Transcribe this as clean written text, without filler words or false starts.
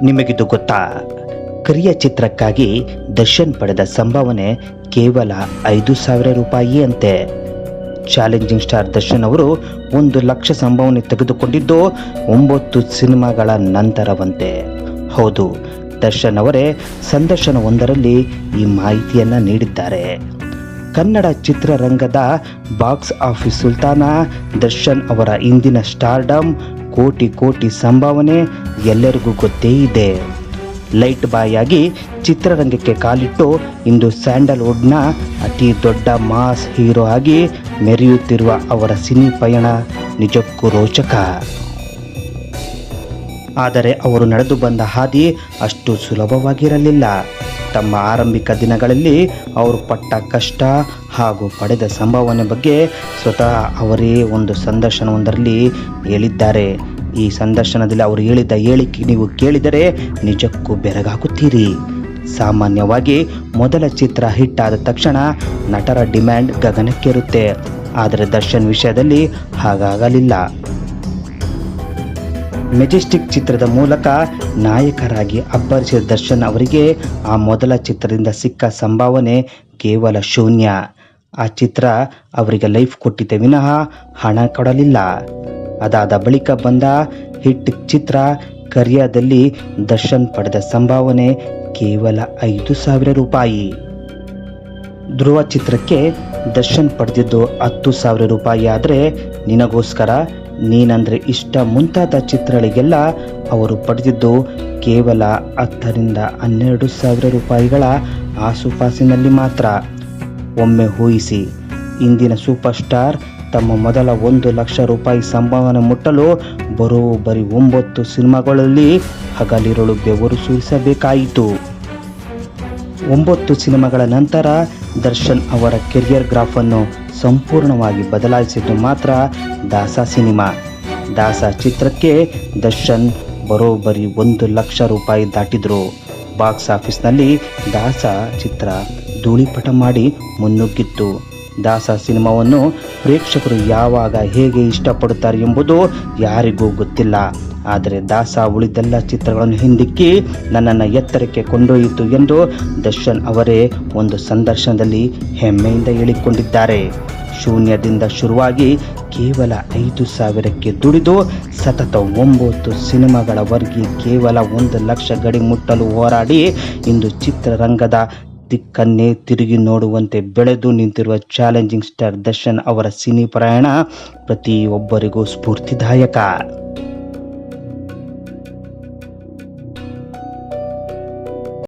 ನಿಮಗಿದು ಗೊತ್ತಾ? ಕರಿಯ ಚಿತ್ರಕ್ಕಾಗಿ ದರ್ಶನ್ ಪಡೆದ ಸಂಭಾವನೆ ಕೇವಲ 5,000 ರೂಪಾಯಿ ಅಂತೆ. ಚಾಲೆಂಜಿಂಗ್ ಸ್ಟಾರ್ ದರ್ಶನ್ ಅವರು 1,00,000 ಸಂಭಾವನೆ ತೆಗೆದುಕೊಂಡಿದ್ದು 9 ಸಿನಿಮಾಗಳ ನಂತರವಂತೆ. ಹೌದು, ದರ್ಶನ್ ಅವರೇ ಸಂದರ್ಶನವೊಂದರಲ್ಲಿ ಈ ಮಾಹಿತಿಯನ್ನ ನೀಡಿದ್ದಾರೆ. ಕನ್ನಡ ಚಿತ್ರರಂಗದ ಬಾಕ್ಸ್ ಆಫೀಸ್ ಸುಲ್ತಾನ ದರ್ಶನ್ ಅವರ ಇಂದಿನ ಸ್ಟಾರ್ಡಮ್, ಕೋಟಿ ಸಂಭಾವನೆ ಎಲ್ಲರಿಗೂ ಗೊತ್ತೇ ಇದೆ. ಲೈಟ್ ಬಾಯ್ ಆಗಿ ಚಿತ್ರರಂಗಕ್ಕೆ ಕಾಲಿಟ್ಟು ಇಂದು ಸ್ಯಾಂಡಲ್ವುಡ್ನ ಅತಿ ದೊಡ್ಡ ಮಾಸ್ ಹೀರೋ ಆಗಿ ಮೆರೆಯುತ್ತಿರುವ ಅವರ ಸಿನಿ ಪಯಣ ನಿಜಕ್ಕೂ ರೋಚಕ. ಆದರೆ ಅವರು ನಡೆದು ಬಂದ ಹಾದಿ ಅಷ್ಟು ಸುಲಭವಾಗಿರಲಿಲ್ಲ. ತಮ್ಮ ಆರಂಭಿಕ ದಿನಗಳಲ್ಲಿ ಅವರು ಪಟ್ಟ ಕಷ್ಟ ಹಾಗೂ ಪಡೆದ ಸಂಭಾವನೆ ಬಗ್ಗೆ ಸ್ವತಃ ಅವರೇ ಒಂದು ಸಂದರ್ಶನವೊಂದರಲ್ಲಿ ಹೇಳಿದ್ದಾರೆ. ಈ ಸಂದರ್ಶನದಲ್ಲಿ ಅವರು ಹೇಳಿದ ಹೇಳಿಕೆ ನೀವು ಕೇಳಿದರೆ ನಿಜಕ್ಕೂ ಬೆರಗಾಗುತ್ತೀರಿ. ಸಾಮಾನ್ಯವಾಗಿ ಮೊದಲ ಚಿತ್ರ ಹಿಟ್ ಆದ ತಕ್ಷಣ ನಟರ ಡಿಮ್ಯಾಂಡ್ ಗಗನಕ್ಕೇರುತ್ತೆ. ಆದರೆ ದರ್ಶನ್ ವಿಷಯದಲ್ಲಿ ಹಾಗಾಗಲಿಲ್ಲ. ಮೆಜೆಸ್ಟಿಕ್ ಚಿತ್ರದ ಮೂಲಕ ನಾಯಕರಾಗಿ ಅಬ್ಬರಿಸಿದ ದರ್ಶನ್ ಅವರಿಗೆ ಆ ಮೊದಲ ಚಿತ್ರದಿಂದ ಸಿಕ್ಕ ಸಂಭಾವನೆ ಕೇವಲ ಶೂನ್ಯ. ಆ ಚಿತ್ರ ಅವರಿಗೆ ಲೈಫ್ ಕೊಟ್ಟಿದೆ ವಿನಃ ಹಣ ಕೊಡಲಿಲ್ಲ. ಅದಾದ ಬಳಿಕ ಬಂದ ಹಿಟ್ ಚಿತ್ರ ಕರಿಯಾದಲ್ಲಿ ದರ್ಶನ್ ಪಡೆದ ಸಂಭಾವನೆ ಕೇವಲ 5,000 ರೂಪಾಯಿ. ಧ್ರುವ ಚಿತ್ರಕ್ಕೆ ದರ್ಶನ್ ಪಡೆದಿದ್ದು 10,000 ರೂಪಾಯಿ. ಆದರೆ ನಿನಗೋಸ್ಕರ, ನೀನಂದ್ರೆ ಇಷ್ಟ ಮುಂತಾದ ಚಿತ್ರಗಳಿಗೆಲ್ಲ ಅವರು ಪಡೆದಿದ್ದು ಕೇವಲ 10,000ರಿಂದ 12,000 ರೂಪಾಯಿಗಳ ಆಸುಪಾಸಿನಲ್ಲಿ ಮಾತ್ರ. ಒಮ್ಮೆ ಊಹಿಸಿ, ಇಂದಿನ ಸೂಪರ್ ಸ್ಟಾರ್ ತಮ್ಮ ಮೊದಲ 1,00,000 ರೂಪಾಯಿ ಸಂಭಾವನೆ ಮುಟ್ಟಲು ಬರೋಬ್ಬರಿ 9 ಸಿನಿಮಾಗಳಲ್ಲಿ ಹಗಲಿರುಳು ಬೆವರು ಸುರಿಸಬೇಕಾಯಿತು. 9 ಸಿನಿಮಾಗಳ ನಂತರ ದರ್ಶನ್ ಅವರ ಕೆರಿಯರ್ ಗ್ರಾಫನ್ನು ಸಂಪೂರ್ಣವಾಗಿ ಬದಲಾಯಿಸಿದ್ದು ಮಾತ್ರ ದಾಸ ಸಿನಿಮಾ. ದಾಸ ಚಿತ್ರಕ್ಕೆ ದರ್ಶನ್ ಬರೋಬ್ಬರಿ 1,00,000 ರೂಪಾಯಿ ದಾಟಿದ್ರು. ಬಾಕ್ಸ್ ಆಫೀಸ್ನಲ್ಲಿ ದಾಸ ಚಿತ್ರ ಧೂಳಿಪಟ ಮಾಡಿ ಮುನ್ನುಗ್ಗಿತ್ತು. ದಾಸ ಸಿನಿಮಾವನ್ನು ಪ್ರೇಕ್ಷಕರು ಯಾವಾಗ ಹೇಗೆ ಇಷ್ಟಪಡುತ್ತಾರೆ ಎಂಬುದು ಯಾರಿಗೂ ಗೊತ್ತಿಲ್ಲ. ಆದರೆ ದಾಸ ಉಳಿದೆಲ್ಲ ಚಿತ್ರಗಳನ್ನು ಹಿಂದಿಕ್ಕಿ ನನ್ನನ್ನು ಎತ್ತರಕ್ಕೆ ಕೊಂಡೊಯ್ಯಿತು ಎಂದು ದರ್ಶನ್ ಅವರೇ ಒಂದು ಸಂದರ್ಶನದಲ್ಲಿ ಹೆಮ್ಮೆಯಿಂದ ಹೇಳಿಕೊಂಡಿದ್ದಾರೆ. ಶೂನ್ಯದಿಂದ ಶುರುವಾಗಿ ಕೇವಲ 5,000ಕ್ಕೆ ದುಡಿದು ಸತತ 9 ಸಿನಿಮಾಗಳವರೆಗೆ ಕೇವಲ 1,00,000 ಗಡಿ ಮುಟ್ಟಲು ಹೋರಾಡಿ ಇಂದು ಚಿತ್ರರಂಗದ ದಿಕ್ಕನ್ನೇ ತಿರುಗಿ ನೋಡುವಂತೆ ಬೆಳೆದು ನಿಂತಿರುವ ಚಾಲೆಂಜಿಂಗ್ ಸ್ಟಾರ್ ದರ್ಶನ್ ಅವರ ಸಿನಿ ಪ್ರಯಾಣ ಪ್ರತಿಯೊಬ್ಬರಿಗೂ ಸ್ಫೂರ್ತಿದಾಯಕ.